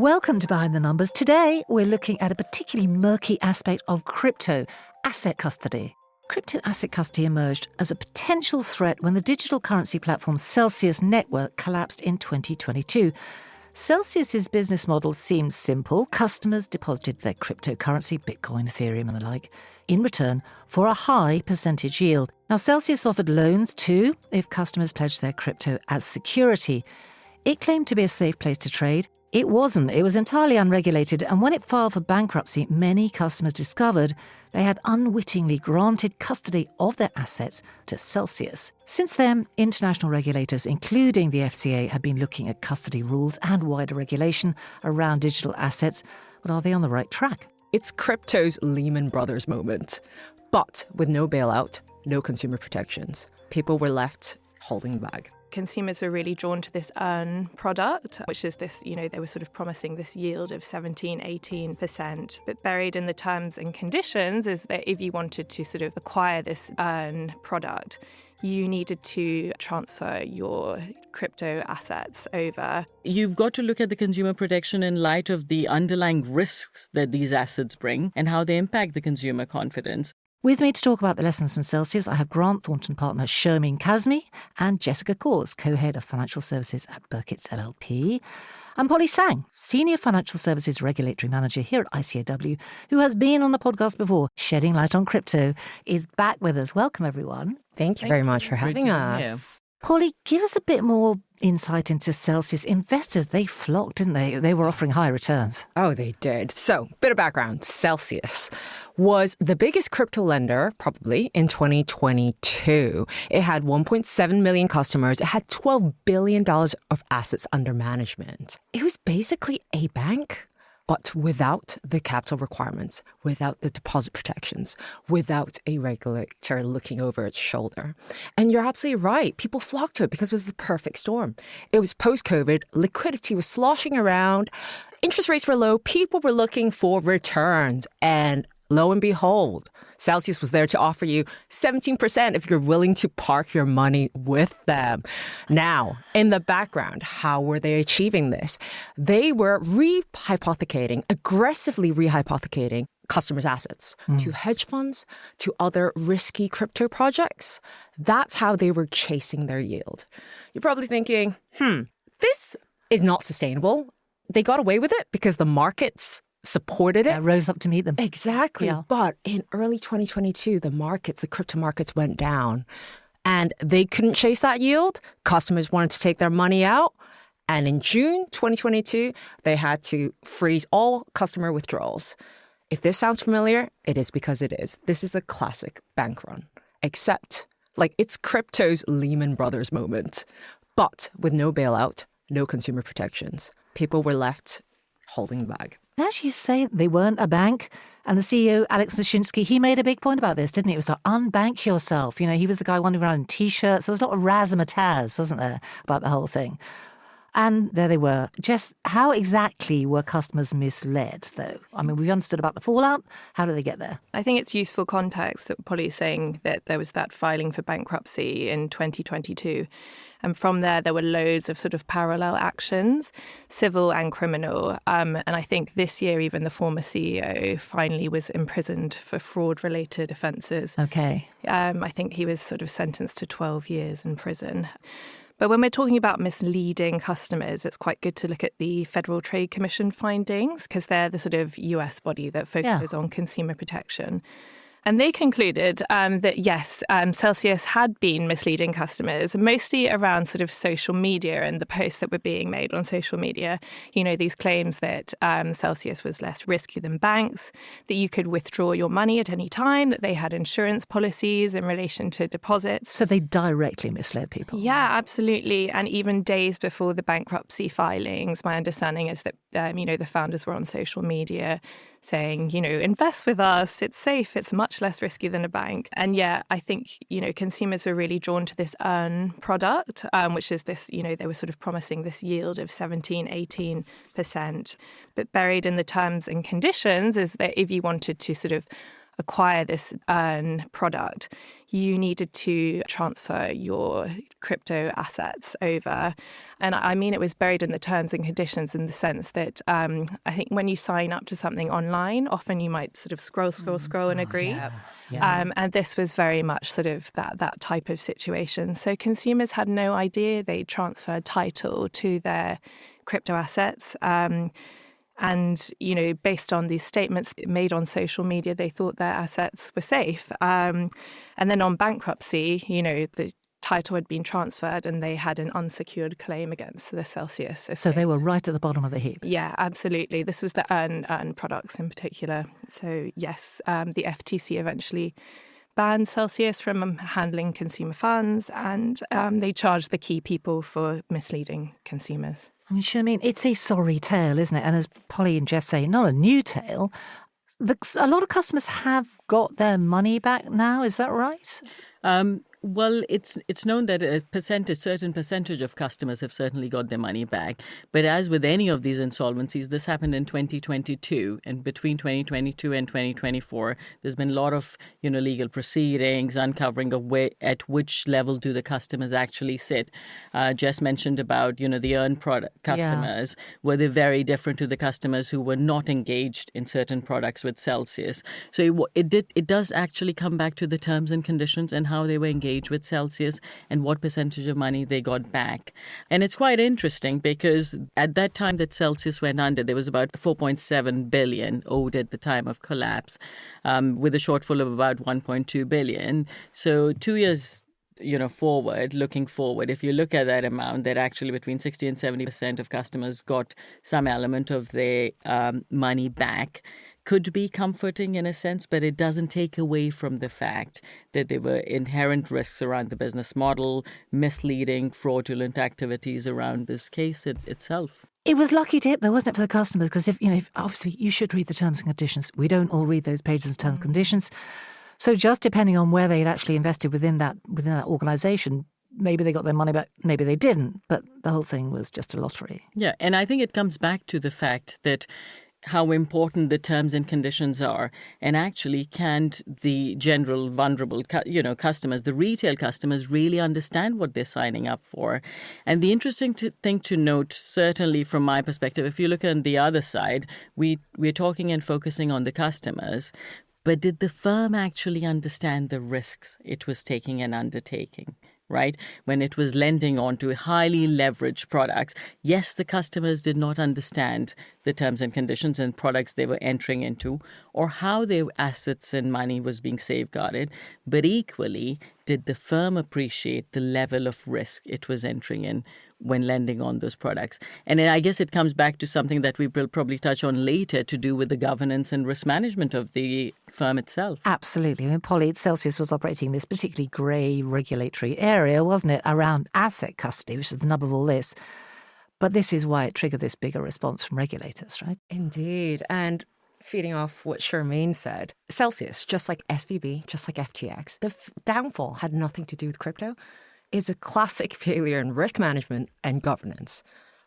Welcome to Behind the Numbers. Today, we're looking at a particularly murky aspect of crypto, asset custody. Crypto asset custody emerged as a potential threat when the digital currency platform Celsius network collapsed in 2022. Celsius's business model seemed simple. Customers deposited their cryptocurrency, Bitcoin, Ethereum and the like, in return for a high percentage yield. Now, Celsius offered loans too if customers pledged their crypto as security. It claimed to be a safe place to trade. It wasn't. It was entirely unregulated, and when it filed for bankruptcy, many customers discovered they had unwittingly granted custody of their assets to Celsius. Since then, international regulators, including the FCA, have been looking at custody rules and wider regulation around digital assets. But are they on the right track? It's crypto's Lehman Brothers moment, but with no bailout, no consumer protections. People were left holding the bag. Consumers were really drawn to this earn product, which is this, they were sort of promising this yield of 17-18%. But buried in the terms and conditions is that if you wanted to sort of acquire this earn product, you needed to transfer your crypto assets over. You've got to look at the consumer protection in light of the underlying risks that these assets bring and how they impact the consumer confidence. With me to talk about the lessons from Celsius, I have Grant Thornton partner Shermeen Kazmi and Jessica Caws, co-head of financial services at Birketts LLP. And Polly Tsang, senior financial services regulatory manager here at ICAEW, who has been on the podcast before. Shedding light on crypto is back with us. Welcome, everyone. Thank you very much for having us. Polly, give us a bit more insight into Celsius. Investors, they flocked, didn't they? They were offering high returns. Oh, they did. So, bit of background. Celsius was the biggest crypto lender, probably, in 2022. It had 1.7 million customers. It had $12 billion of assets under management. It was basically a bank, but without the capital requirements, without the deposit protections, without a regulator looking over its shoulder. And you're absolutely right. People flocked to it because it was the perfect storm. It was post-COVID. Liquidity was sloshing around. Interest rates were low. People were looking for returns. And lo and behold, Celsius was there to offer you 17% if you're willing to park your money with them. Now, in the background, how were they achieving this? They were aggressively rehypothecating customers' assets to hedge funds, to other risky crypto projects. That's how they were chasing their yield. You're probably thinking, this is not sustainable. They got away with it because the markets supported it. Rose up to meet them. Exactly. Yeah. But in early 2022, the crypto markets went down and they couldn't chase that yield. Customers wanted to take their money out. And in June 2022, they had to freeze all customer withdrawals. If this sounds familiar, it is because it is. This is a classic bank run, except it's crypto's Lehman Brothers moment, but with no bailout, no consumer protections. People were left holding the bag. As you say, they weren't a bank. And the CEO, Alex Mashinsky, he made a big point about this, didn't he? It was like, unbank yourself. He was the guy wandering around in T-shirts. There was a lot of razzmatazz, wasn't there, about the whole thing. And there they were. Jess, how exactly were customers misled, though? I mean, we've understood about the fallout. How did they get there? I think it's useful context that Polly's saying that there was that filing for bankruptcy in 2022. And from there were loads of sort of parallel actions, civil and criminal. And I think this year, even the former CEO finally was imprisoned for fraud-related offences. Okay. I think he was sort of sentenced to 12 years in prison. But when we're talking about misleading customers, it's quite good to look at the Federal Trade Commission findings because they're the sort of US body that focuses on consumer protection. And they concluded that, yes, Celsius had been misleading customers, mostly around sort of social media and the posts that were being made on social media. These claims that Celsius was less risky than banks, that you could withdraw your money at any time, that they had insurance policies in relation to deposits. So they directly misled people. Yeah, absolutely. And even days before the bankruptcy filings, my understanding is that, the founders were on social media saying, invest with us, it's safe, it's much less risky than a bank. And yeah, I think, consumers were really drawn to this earn product, which is this, they were sort of promising this yield of 17-18%. But buried in the terms and conditions is that if you wanted to sort of acquire this earn product, you needed to transfer your crypto assets over. And I mean, it was buried in the terms and conditions in the sense that I think when you sign up to something online, often you might sort of scroll and agree. And this was very much sort of that type of situation. So consumers had no idea they transferred title to their crypto assets. And, you know, based on these statements made on social media, they thought their assets were safe. And then on bankruptcy, you know, the title had been transferred and they had an unsecured claim against the Celsius estate. So they were right at the bottom of the heap. Yeah, absolutely. This was the earn products in particular. So, yes, the FTC eventually banned Celsius from handling consumer funds, and they charged the key people for misleading consumers. I mean, Shermeen, it's a sorry tale, isn't it? And as Polly and Jess say, not a new tale. A lot of customers have got their money back now. Is that right? Well, it's known that a certain percentage of customers have certainly got their money back. But as with any of these insolvencies, this happened in 2022, and between 2022 and 2024, there's been a lot of legal proceedings uncovering at which level do the customers actually sit. Jess mentioned about the earned product customers. Were they very different to the customers who were not engaged in certain products with Celsius? So it does actually come back to the terms and conditions and how they were engaged with Celsius and what percentage of money they got back. And it's quite interesting because at that time that Celsius went under, there was about 4.7 billion owed at the time of collapse, with a shortfall of about 1.2 billion. So 2 years looking forward, if you look at that amount, that actually between 60 and 70% of customers got some element of their money back. Could be comforting in a sense, but it doesn't take away from the fact that there were inherent risks around the business model, misleading, fraudulent activities around this case itself. It was lucky dip, though, wasn't it, for the customers? Because if obviously you should read the terms and conditions. We don't all read those pages of terms and conditions. So just depending on where they'd actually invested within that organisation, maybe they got their money back, maybe they didn't. But the whole thing was just a lottery. Yeah, and I think it comes back to the fact that how important the terms and conditions are, and actually can't the general vulnerable customers, the retail customers, really understand what they're signing up for. And the interesting thing to note, certainly from my perspective, if you look on the other side, we're talking and focusing on the customers, but did the firm actually understand the risks it was taking and undertaking? Right? When it was lending on to highly leveraged products, yes, the customers did not understand the terms and conditions and products they were entering into or how their assets and money was being safeguarded. But equally, did the firm appreciate the level of risk it was entering in when lending on those products? And I guess it comes back to something that we will probably touch on later to do with the governance and risk management of the firm itself. Absolutely. I mean, Polly, Celsius was operating in this particularly grey regulatory area, wasn't it, around asset custody, which is the nub of all this. But this is why it triggered this bigger response from regulators, right? Indeed. And feeding off what Shermeen said, Celsius, just like SVB, just like FTX, the downfall had nothing to do with crypto. Is a classic failure in risk management and governance.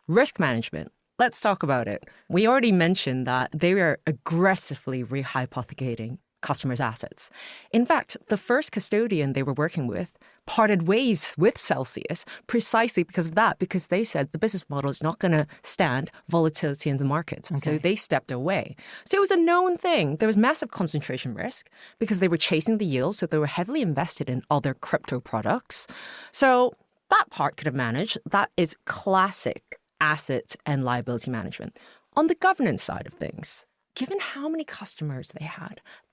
Risk management, let's talk about it. We already mentioned that they were aggressively rehypothecating customers' assets. In fact, the first custodian they were working with parted ways with Celsius precisely because of that, because they said the business model is not going to stand volatility in the markets. Okay. So they stepped away. So it was a known thing. There was massive concentration risk because they were chasing the yield. So they were heavily invested in other crypto products. So that part could have managed. That is classic asset and liability management. On the governance side of things, given how many customers they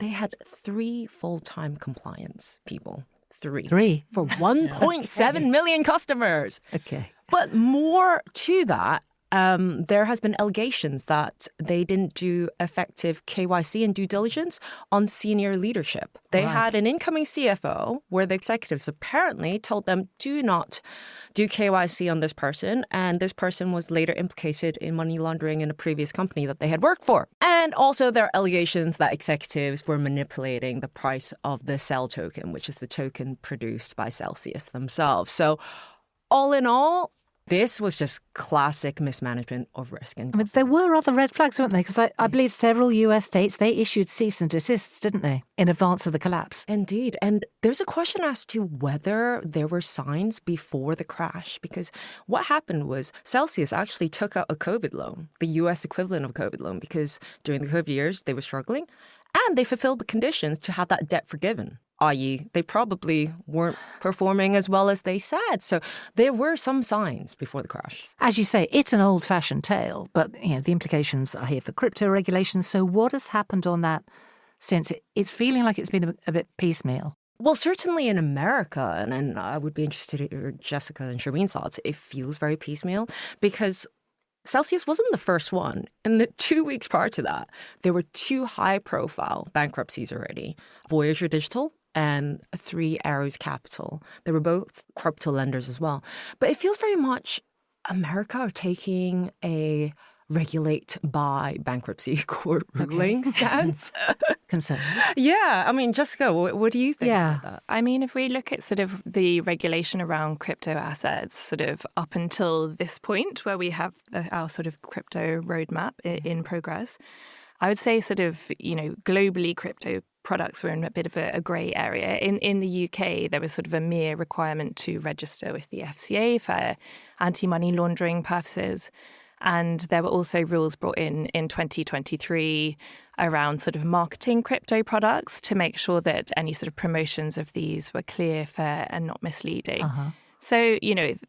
had 3 full-time compliance people. Three. For 1.7 million customers. Okay. But more to that, there has been allegations that they didn't do effective KYC and due diligence on senior leadership. They had an incoming CFO where the executives apparently told them, do not do KYC on this person. And this person was later implicated in money laundering in a previous company that they had worked for. And also there are allegations that executives were manipulating the price of the Cell token, which is the token produced by Celsius themselves. So all in all, This was just classic mismanagement of risk. And I mean, there were other red flags, weren't there? Because I believe several US states, they issued cease and desists, didn't they, in advance of the collapse? Indeed. And there's a question as to whether there were signs before the crash, because what happened was Celsius actually took out a COVID loan, the US equivalent of a COVID loan, because during the COVID years, they were struggling and they fulfilled the conditions to have that debt forgiven. I.e., they probably weren't performing as well as they said. So there were some signs before the crash. As you say, it's an old-fashioned tale, but the implications are here for crypto regulations. So what has happened on that since? It's feeling like it's been a bit piecemeal. Well, certainly in America, and I would be interested in your Jessica and Shermeen's thoughts, it feels very piecemeal because Celsius wasn't the first one. In the 2 weeks prior to that, there were 2 high-profile bankruptcies already. Voyager Digital and 3 Arrows Capital. They were both crypto lenders as well. But it feels very much America are taking a regulate by bankruptcy court ruling stance. Concern. Yeah. I mean, Jessica, what do you think about that? I mean, if we look at sort of the regulation around crypto assets, sort of up until this point where we have our sort of crypto roadmap in progress, I would say sort of, globally crypto products were in a bit of a grey area. In the UK, there was sort of a mere requirement to register with the FCA for anti-money laundering purposes. And there were also rules brought in 2023 around sort of marketing crypto products to make sure that any sort of promotions of these were clear, fair and not misleading. Uh-huh. So,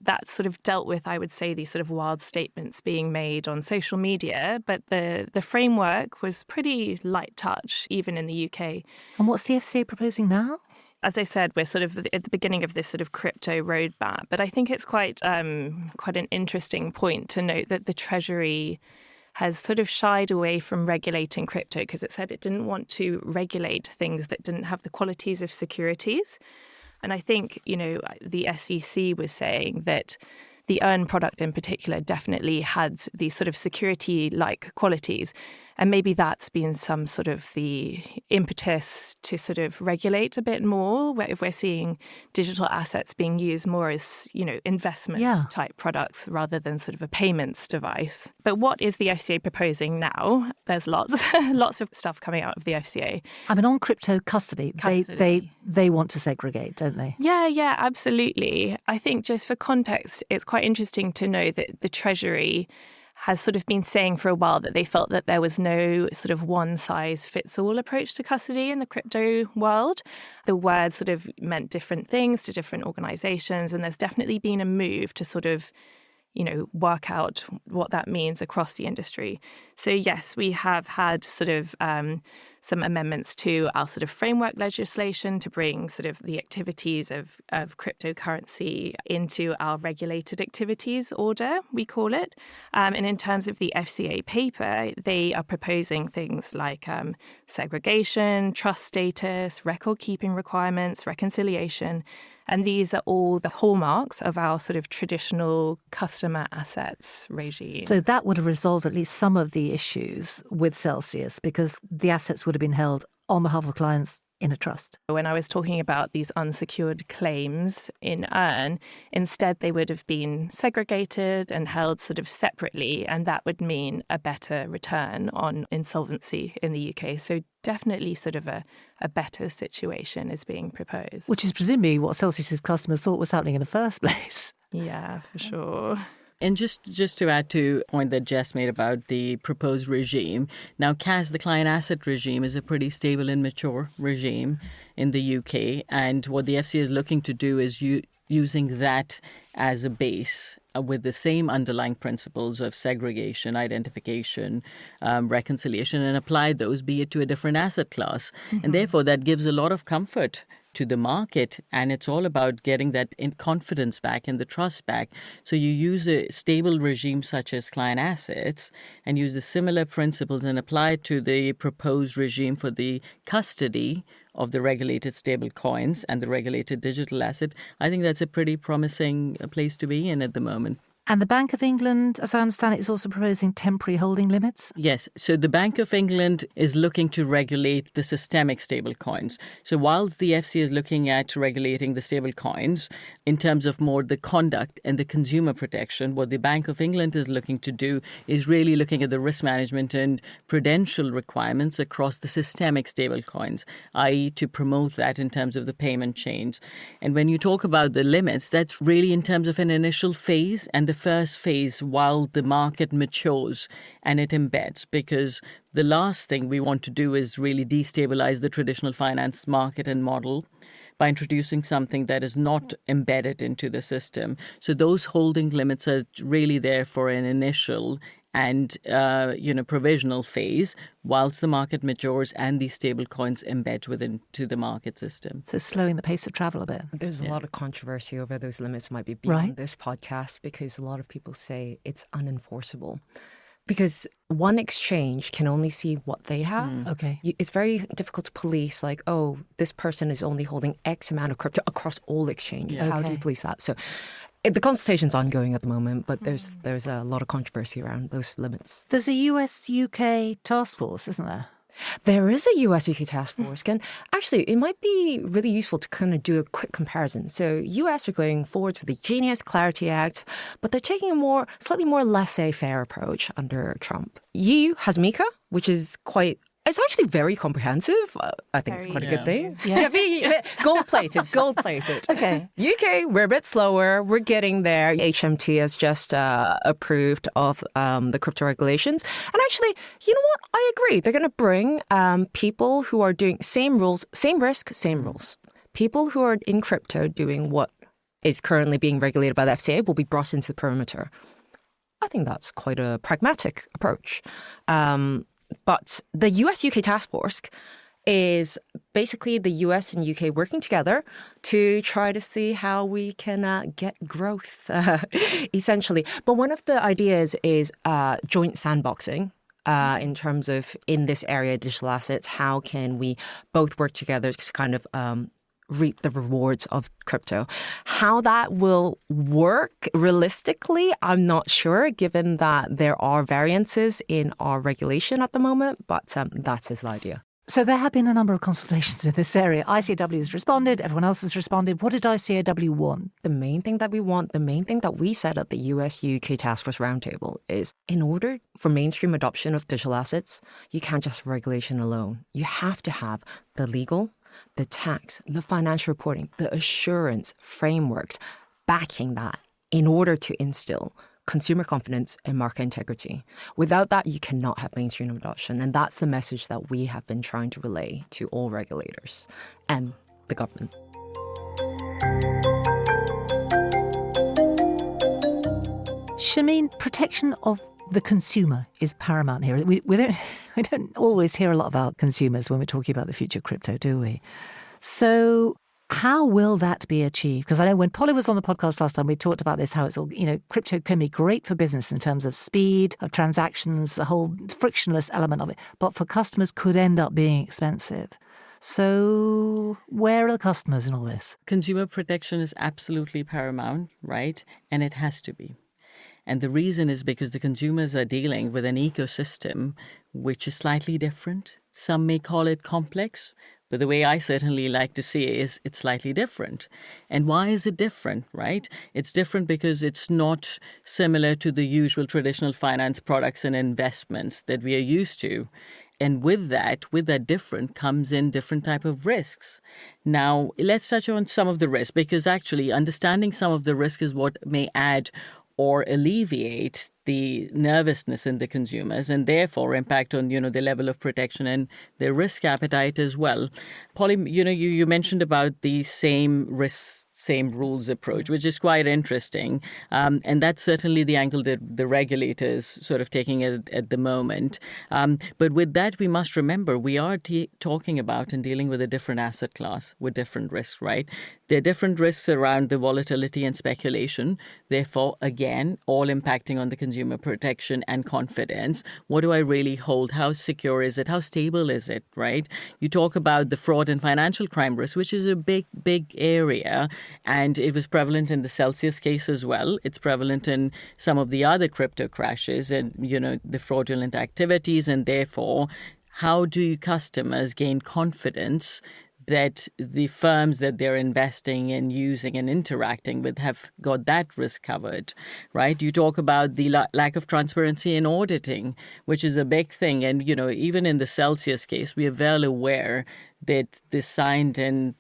that sort of dealt with, I would say, these sort of wild statements being made on social media. But the framework was pretty light touch, even in the UK. And what's the FCA proposing now? As I said, we're sort of at the beginning of this sort of crypto roadmap. But I think it's quite an interesting point to note that the Treasury has sort of shied away from regulating crypto because it said it didn't want to regulate things that didn't have the qualities of securities. And I think, the SEC was saying that the Earn product in particular definitely had these sort of security-like qualities. And maybe that's been some sort of the impetus to sort of regulate a bit more, where if we're seeing digital assets being used more as, investment type products rather than sort of a payments device. But what is the FCA proposing now? There's lots of stuff coming out of the FCA. I mean, on crypto custody. They want to segregate, don't they? Yeah, absolutely. I think just for context, it's quite interesting to know that the Treasury has sort of been saying for a while that they felt that there was no sort of one-size-fits-all approach to custody in the crypto world. The word sort of meant different things to different organizations, and there's definitely been a move to sort of, work out what that means across the industry. So, yes, we have had sort of some amendments to our sort of framework legislation to bring sort of the activities of cryptocurrency into our regulated activities order, we call it. And in terms of the FCA paper, they are proposing things like segregation, trust status, record-keeping requirements, reconciliation. And these are all the hallmarks of our sort of traditional customer assets regime. So that would have resolved at least some of the issues with Celsius because the assets would have been held on behalf of clients in a trust. When I was talking about these unsecured claims in Earn, instead they would have been segregated and held sort of separately, and that would mean a better return on insolvency in the UK. So definitely sort of a better situation is being proposed. Which is presumably what Celsius's customers thought was happening in the first place. Yeah, for sure. And just to add to a point that Jess made about the proposed regime, now CAS, the client asset regime, is a pretty stable and mature regime in the UK. And what the FCA is looking to do is using that as a base with the same underlying principles of segregation, identification, reconciliation, and apply those, be it to a different asset class. Mm-hmm. And therefore, that gives a lot of comfort to the market, and it's all about getting that confidence back and the trust back. So you use a stable regime such as client assets and use the similar principles and apply it to the proposed regime for the custody of the regulated stable coins and the regulated digital asset. I think that's a pretty promising place to be in at the moment. And the Bank of England, as I understand it, is also proposing temporary holding limits? Yes. So the Bank of England is looking to regulate the systemic stable coins. So whilst the FCA is looking at regulating the stable coins in terms of more the conduct and the consumer protection, what the Bank of England is looking to do is really looking at the risk management and prudential requirements across the systemic stable coins, i.e. to promote that in terms of the payment change. And when you talk about the limits, that's really in terms of an initial phase and the first phase while the market matures and it embeds, because the last thing we want to do is really destabilize the traditional finance market and model by introducing something that is not embedded into the system. So those holding limits are really there for an initial and provisional phase whilst the market matures and these stable coins embed within to the market system. So slowing the pace of travel a bit. There's a lot of controversy over those limits, might be beyond Right. this podcast, because a lot of people say it's unenforceable. Because one exchange can only see what they have. Okay. It's very difficult to police, like, oh, this person is only holding X amount of crypto across all exchanges. Yeah. How do you Okay. police that? So the consultation's ongoing at the moment, but there's a lot of controversy around those limits. There's a US-UK task force, isn't there? There is a US-UK task force. And actually, it might be really useful to kind of do a quick comparison. So US are going forward with the Genius Clarity Act, but they're taking a slightly more laissez-faire approach under Trump. EU has MiCA, which is it's actually very comprehensive. I think it's quite a good thing. Yeah. Gold-plated. Okay. UK, we're a bit slower. We're getting there. HMT has just approved of the crypto regulations. And actually, you know what? I agree. They're going to bring people who are doing same rules, same risk, same rules. People who are in crypto doing what is currently being regulated by the FCA will be brought into the perimeter. I think that's quite a pragmatic approach. But the US-UK task force is basically the US and UK working together to try to see how we can get growth, essentially. But one of the ideas is joint sandboxing. In terms of, in this area, digital assets, how can we both work together to kind of reap the rewards of crypto? How that will work realistically, I'm not sure, given that there are variances in our regulation at the moment, but that is the idea. So there have been a number of consultations in this area. ICAEW has responded, everyone else has responded. What did ICAEW want? The main thing that we want, the main thing that we said at the US-UK Task Force Roundtable is, in order for mainstream adoption of digital assets, you can't just have regulation alone. You have to have the legal, the tax, the financial reporting, the assurance frameworks backing that in order to instill consumer confidence and market integrity. Without that, you cannot have mainstream adoption. And that's the message that we have been trying to relay to all regulators and the government. Shermeen, protection of the consumer is paramount here. We don't always hear a lot about consumers when we're talking about the future of crypto, do we? So how will that be achieved? Because I know when Polly was on the podcast last time, we talked about this, how it's all, crypto can be great for business in terms of speed of transactions, the whole frictionless element of it, but for customers could end up being expensive. So where are the customers in all this? Consumer protection is absolutely paramount, right? And it has to be. And the reason is because the consumers are dealing with an ecosystem which is slightly different. Some may call it complex, but the way I certainly like to see it is it's slightly different. And why is it different, right? It's different because it's not similar to the usual traditional finance products and investments that we are used to. And with that different comes in different type of risks. Now, let's touch on some of the risks, because actually understanding some of the risk is what may add or alleviate the nervousness in the consumers and therefore impact on, the level of protection and their risk appetite as well. Polly, you mentioned about the same risks, same rules approach, which is quite interesting. And that's certainly the angle that the regulators sort of taking at the moment. But with that, we must remember we are talking about and dealing with a different asset class with different risks, right? There are different risks around the volatility and speculation. Therefore, again, all impacting on the consumer protection and confidence. What do I really hold? How secure is it? How stable is it, right? You talk about the fraud and financial crime risk, which is a big, big area. And it was prevalent in the Celsius case as well. It's prevalent in some of the other crypto crashes and, the fraudulent activities. And therefore, how do customers gain confidence that the firms that they're investing in, using and interacting with have got that risk covered, right? You talk about the lack of transparency in auditing, which is a big thing. And, even in the Celsius case, we are well aware that the signed and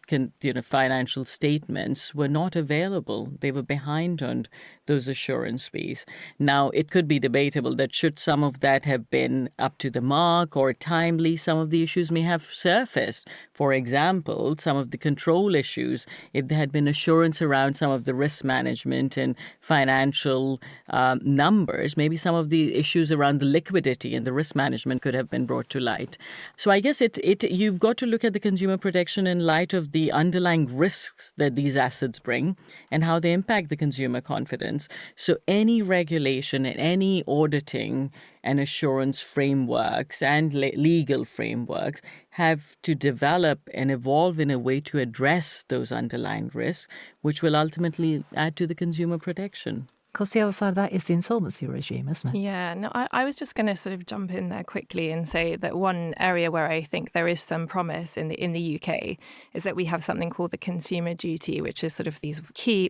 financial statements were not available. They were behind on those assurance fees. Now, it could be debatable that should some of that have been up to the mark or timely, some of the issues may have surfaced. For example, some of the control issues, if there had been assurance around some of the risk management and financial numbers, maybe some of the issues around the liquidity and the risk management could have been brought to light. So I guess you've got to look at the consumer protection in light of the underlying risks that these assets bring and how they impact the consumer confidence. So any regulation and any auditing and assurance frameworks and legal frameworks have to develop and evolve in a way to address those underlying risks, which will ultimately add to the consumer protection. Because the other side of that is the insolvency regime, isn't it? Yeah, no, I was just going to sort of jump in there quickly and say that one area where I think there is some promise in the UK is that we have something called the consumer duty, which is sort of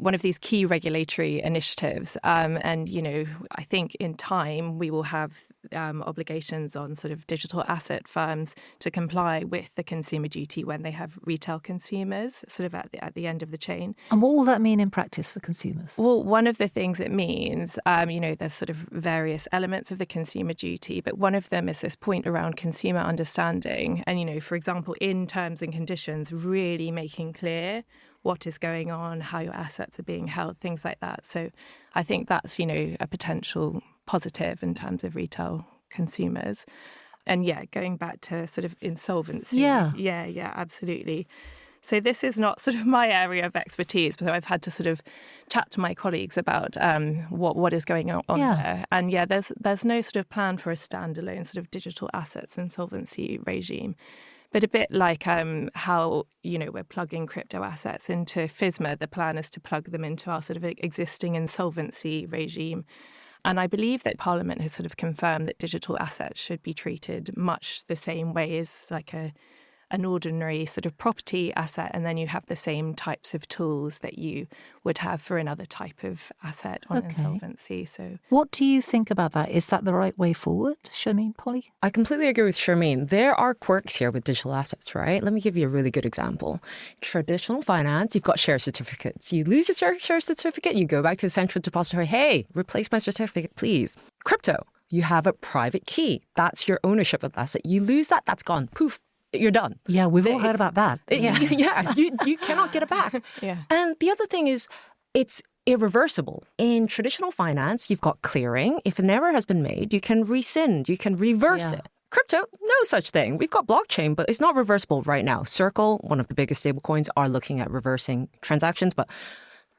one of these key regulatory initiatives. And, I think in time we will have obligations on sort of digital asset firms to comply with the consumer duty when they have retail consumers, sort of at the end of the chain. And what will that mean in practice for consumers? Well, one of the things it means, there's sort of various elements of the consumer duty, but one of them is this point around consumer understanding. And, for example, in terms and conditions, really making clear what is going on, how your assets are being held, things like that. So I think that's, a potential positive in terms of retail consumers. And going back to sort of insolvency. Yeah, absolutely. So this is not sort of my area of expertise, but I've had to sort of chat to my colleagues about what is going on there. And there's no sort of plan for a standalone sort of digital assets insolvency regime. But a bit like how, we're plugging crypto assets into FSMA, the plan is to plug them into our sort of existing insolvency regime. And I believe that Parliament has sort of confirmed that digital assets should be treated much the same way as like an ordinary sort of property asset, and then you have the same types of tools that you would have for another type of asset on insolvency. So, what do you think about that? Is that the right way forward, Shermeen, Polly? I completely agree with Shermeen. There are quirks here with digital assets, right? Let me give you a really good example. Traditional finance, you've got share certificates. You lose your share certificate, you go back to the central depository. Hey, replace my certificate, please. Crypto, you have a private key. That's your ownership of the asset. You lose that, that's gone. Poof. You're done. Yeah, we've all heard about that. You cannot get it back. Yeah. And the other thing is, it's irreversible. In traditional finance, you've got clearing. If an error has been made, you can rescind, you can reverse it. Crypto, no such thing. We've got blockchain, but it's not reversible right now. Circle, one of the biggest stablecoins, are looking at reversing transactions, but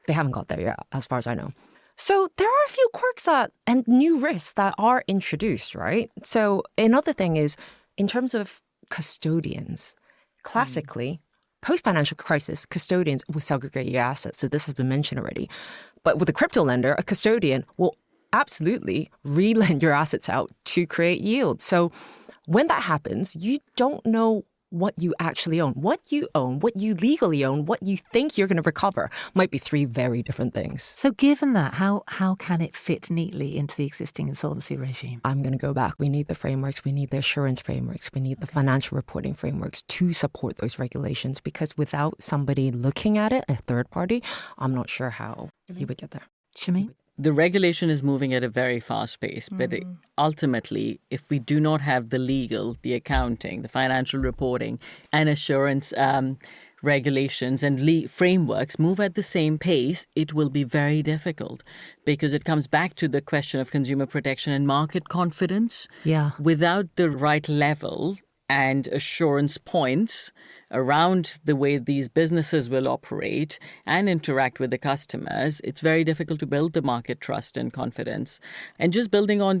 they haven't got there yet, as far as I know. So there are a few quirks and new risks that are introduced, right? So another thing is, in terms of custodians. Classically, post-financial crisis, custodians will segregate your assets. So this has been mentioned already. But with a crypto lender, a custodian will absolutely re-lend your assets out to create yield. So when that happens, you don't know what you actually own. What you own, what you legally own, what you think you're going to recover might be three very different things. So given that, how can it fit neatly into the existing insolvency regime? I'm going to go back. We need the frameworks. We need the assurance frameworks. We need the financial reporting frameworks to support those regulations, because without somebody looking at it, a third party, I'm not sure how you would get there. Shermeen? The regulation is moving at a very fast pace, but ultimately, if we do not have the legal, the accounting, the financial reporting, and assurance regulations and frameworks move at the same pace, it will be very difficult, because it comes back to the question of consumer protection and market confidence. Yeah. Without the right level and assurance points around the way these businesses will operate and interact with the customers, it's very difficult to build the market trust and confidence. And just building on,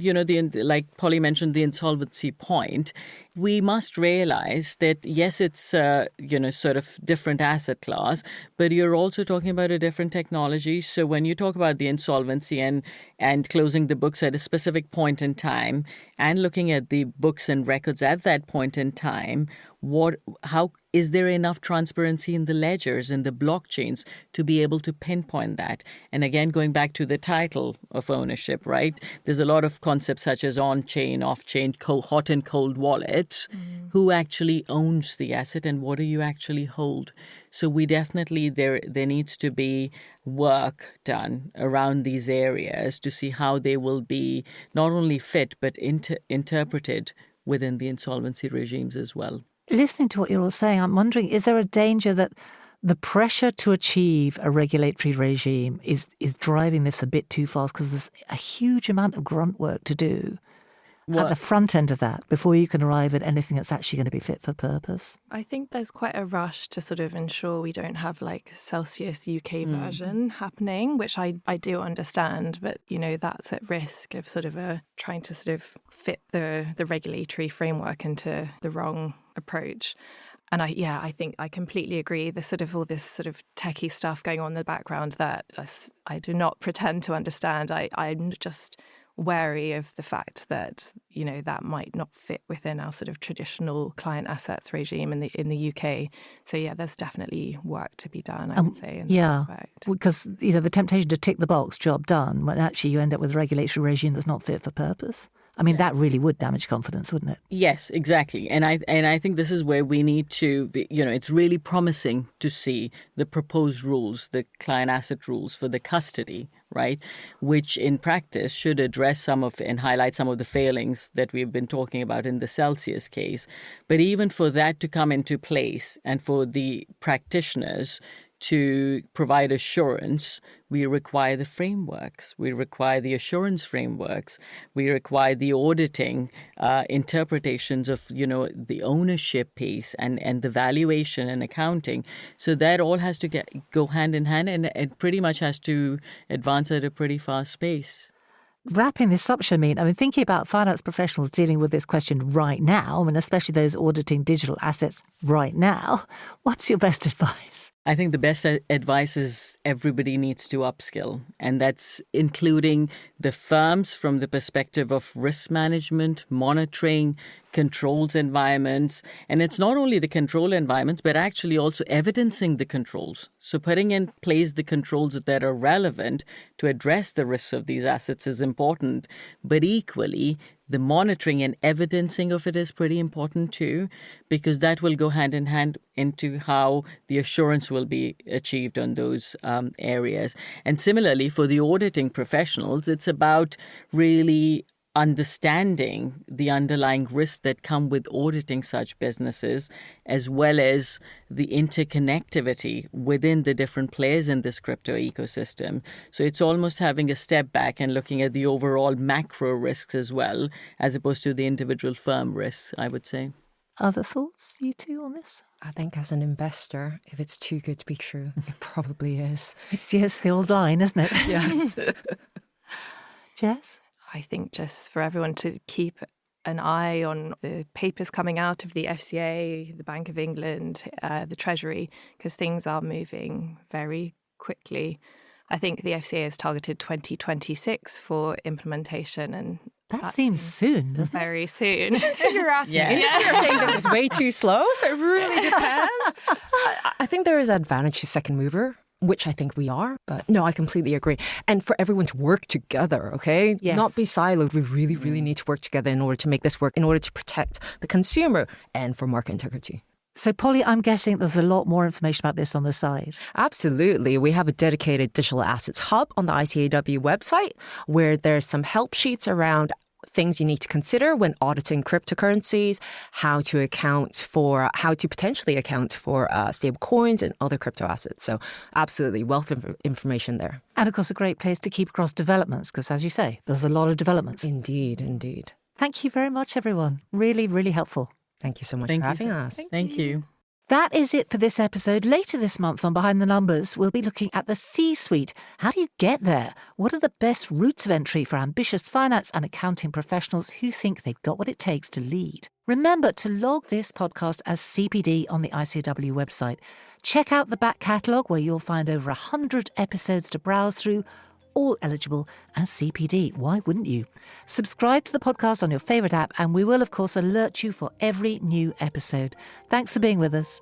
like Polly mentioned, the insolvency point, we must realize that, yes, it's, sort of different asset class, but you're also talking about a different technology. So when you talk about the insolvency and closing the books at a specific point in time and looking at the books and records at that point in time, how is there enough transparency in the ledgers and the blockchains to be able to pinpoint that? And again, going back to the title of ownership, right? There's a lot of concepts such as on-chain, off-chain, hot and cold wallets. Who actually owns the asset and what do you actually hold? So we definitely, there needs to be work done around these areas to see how they will be not only fit, but interpreted within the insolvency regimes as well. Listening to what you're all saying, I'm wondering, is there a danger that the pressure to achieve a regulatory regime is driving this a bit too fast because there's a huge amount of grunt work to do at the front end of that before you can arrive at anything that's actually going to be fit for purpose? I think there's quite a rush to sort of ensure we don't have like Celsius UK version happening, which I do understand, but that's at risk of sort of trying to sort of fit the regulatory framework into the wrong approach. And I think I completely agree. There's sort of all this sort of techie stuff going on in the background that I do not pretend to understand. I'm just wary of the fact that that might not fit within our sort of traditional client assets regime in the UK. So there's definitely work to be done, I would say, in that respect. Because the temptation to tick the box, job done, when actually you end up with a regulatory regime that's not fit for purpose. I mean, that really would damage confidence, wouldn't it? Yes, exactly. And I think this is where we need to be, it's really promising to see the proposed rules, the client asset rules for the custody, right? Which in practice should address some of and highlight some of the failings that we've been talking about in the Celsius case. But even for that to come into place and for the practitioners to provide assurance, we require the frameworks. We require the assurance frameworks. We require the auditing interpretations of, the ownership piece and the valuation and accounting. So that all has to go hand in hand, and it pretty much has to advance at a pretty fast pace. Wrapping this up, Shermeen, I mean, thinking about finance professionals dealing with this question right now, and especially those auditing digital assets right now, what's your best advice? I think the best advice is everybody needs to upskill, and that's including the firms from the perspective of risk management, monitoring, controls environments. And it's not only the control environments, but actually also evidencing the controls. So putting in place the controls that are relevant to address the risks of these assets is important. But equally, the monitoring and evidencing of it is pretty important too, because that will go hand in hand into how the assurance will be achieved on those areas. And similarly, for the auditing professionals, it's about really understanding the underlying risks that come with auditing such businesses, as well as the interconnectivity within the different players in this crypto ecosystem. So it's almost having a step back and looking at the overall macro risks as well, as opposed to the individual firm risks, I would say. Other thoughts, you two, on this? I think as an investor, if it's too good to be true, it probably is. It's the old line, isn't it? Yes. Jess? I think just for everyone to keep an eye on the papers coming out of the FCA, the Bank of England, the Treasury, because things are moving very quickly. I think the FCA has targeted 2026 for implementation, and that seems soon, doesn't it? Very soon. You're asking. Yeah. You're saying this is way too slow, so it really depends. I think there is an advantage to second mover, which I think we are, but no, I completely agree. And for everyone to work together, okay? Yes. Not be siloed. We really, really need to work together in order to make this work, in order to protect the consumer and for market integrity. So, Polly, I'm guessing there's a lot more information about this on the site. Absolutely. We have a dedicated digital assets hub on the ICAEW website where there's some help sheets around things you need to consider when auditing cryptocurrencies, how to potentially account for stable coins and other crypto assets. So absolutely, wealth of information there. And of course, a great place to keep across developments, because as you say, there's a lot of developments. Indeed, indeed. Thank you very much, everyone. Really, really helpful. Thank you so much for having us. Thank you. That is it for this episode. Later this month on Behind the Numbers, we'll be looking at the C-suite. How do you get there? What are the best routes of entry for ambitious finance and accounting professionals who think they've got what it takes to lead? Remember to log this podcast as CPD on the ICAEW website. Check out the back catalogue where you'll find over 100 episodes to browse through, all eligible as CPD. Why wouldn't you? Subscribe to the podcast on your favourite app and we will, of course, alert you for every new episode. Thanks for being with us.